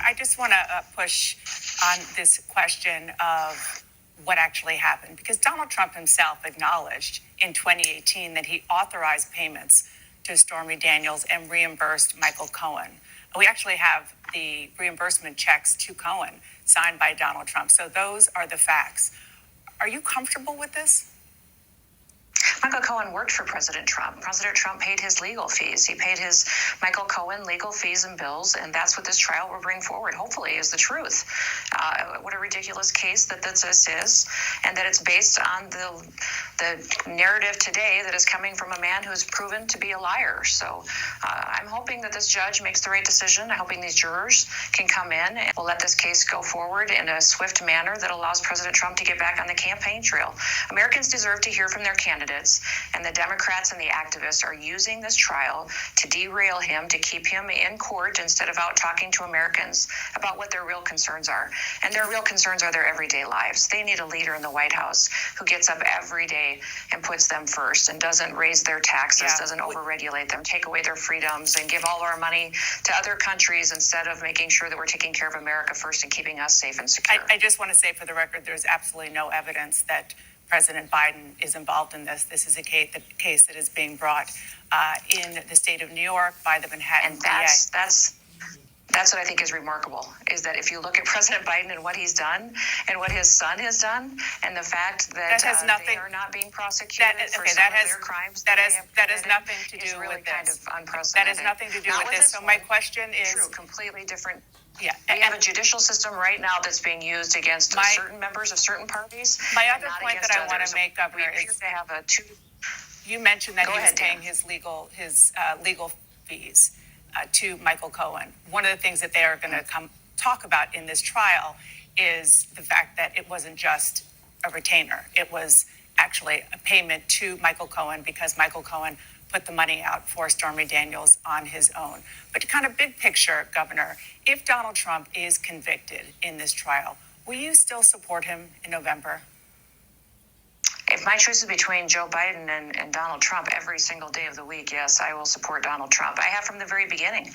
I just want to push on this question of what actually happened, because Donald Trump himself acknowledged in 2018 that he authorized payments to Stormy Daniels and reimbursed Michael Cohen. We actually have the reimbursement checks to Cohen signed by Donald Trump. So those are the facts. Are you comfortable with this? Michael Cohen worked for President Trump. President Trump paid his legal fees. He paid his Michael Cohen legal fees and bills, and that's what this trial will bring forward, hopefully, is the truth. What a ridiculous case that this is, and that it's based on the narrative today that is coming from a man who's proven to be a liar. So I'm hoping that this judge makes the right decision. I'm hoping these jurors can come in and will let this case go forward in a swift manner that allows President Trump to get back on the campaign trail. Americans deserve to hear from their candidates, and the Democrats and the activists are using this trial to derail him, to keep him in court instead of out talking to Americans about what their real concerns are. And their real concerns are their everyday lives. They need a leader in the White House who gets up every day and puts them first and doesn't raise their taxes, doesn't overregulate them, take away their freedoms, and give all our money to other countries instead of making sure that we're taking care of America first and keeping us safe and secure. I just want to say for the record, there's absolutely no evidence that President Biden is involved in this. This is a case that is being brought in the state of New York by the Manhattan DA. That's what I think is remarkable, is that if you look at President Biden and what he's done and what his son has done, and the fact that they are not being prosecuted for some of their crimes that has nothing to do really with kind this. of unprecedented. That has nothing to do with this. So my question is... True, completely different. Yeah, we have a judicial system right now that's being used against certain members of certain parties. My other point that I want to make, Governor, is to have you mentioned that he was paying his legal fees to Michael Cohen. One of the things that they are going to talk about in this trial is the fact that it wasn't just a retainer. It was actually a payment to Michael Cohen because Michael Cohen put the money out for Stormy Daniels on his own. But kind of big picture, Governor, if Donald Trump is convicted in this trial, will you still support him in November? If my choice is between Joe Biden and Donald Trump every single day of the week, yes, I will support Donald Trump. I have from the very beginning.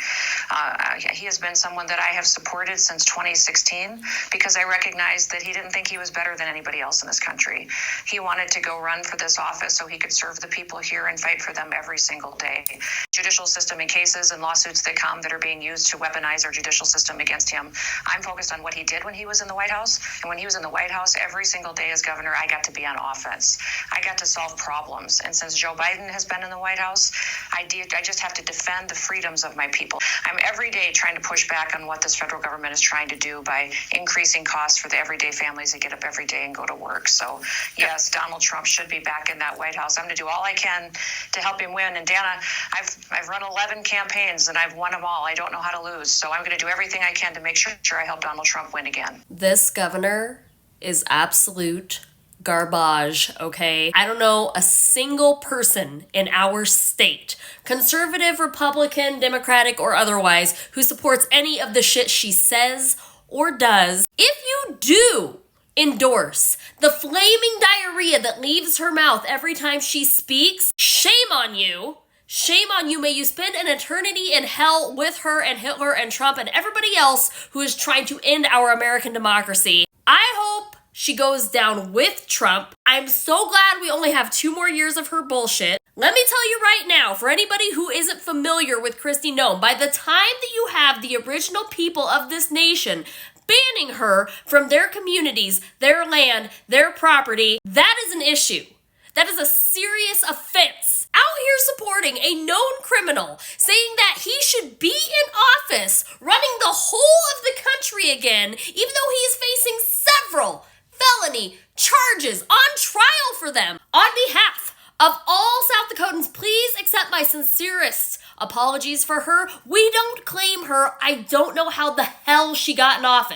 He has been someone that I have supported since 2016 because I recognized that he didn't think he was better than anybody else in this country. He wanted to go run for this office so he could serve the people here and fight for them every single day. Judicial system and cases and lawsuits that come that are being used to weaponize our judicial system against him. I'm focused on what he did when he was in the White House. And when he was in the White House, every single day as governor, I got to be on offense. I got to solve problems. And since Joe Biden has been in the White House, I just have to defend the freedoms of my people. I'm every day trying to push back on what this federal government is trying to do by increasing costs for the everyday families that get up every day and go to work. So, yes, Donald Trump should be back in that White House. I'm going to do all I can to help him win. And Dana, I've run 11 campaigns and I've won them all. I don't know how to lose. So I'm going to do everything I can to make sure I help Donald Trump win again. This governor is absolute garbage, okay? I don't know a single person in our state, conservative, Republican, Democratic, or otherwise, who supports any of the shit she says or does. If you do endorse the flaming diarrhea that leaves her mouth every time she speaks, shame on you. Shame on you. May you spend an eternity in hell with her and Hitler and Trump and everybody else who is trying to end our American democracy. I hope she goes down with Trump. I'm so glad we only have 2 more years of her bullshit. Let me tell you right now, for anybody who isn't familiar with Kristi Noem, by the time that you have the original people of this nation banning her from their communities, their land, their property, that is an issue. That is a serious offense. Out here supporting a known criminal, saying that he should be in office, running the whole of the country again, even though he is facing several felony charges on trial for them. On behalf of all South Dakotans, please accept my sincerest apologies for her. We don't claim her. I don't know how the hell she got in office.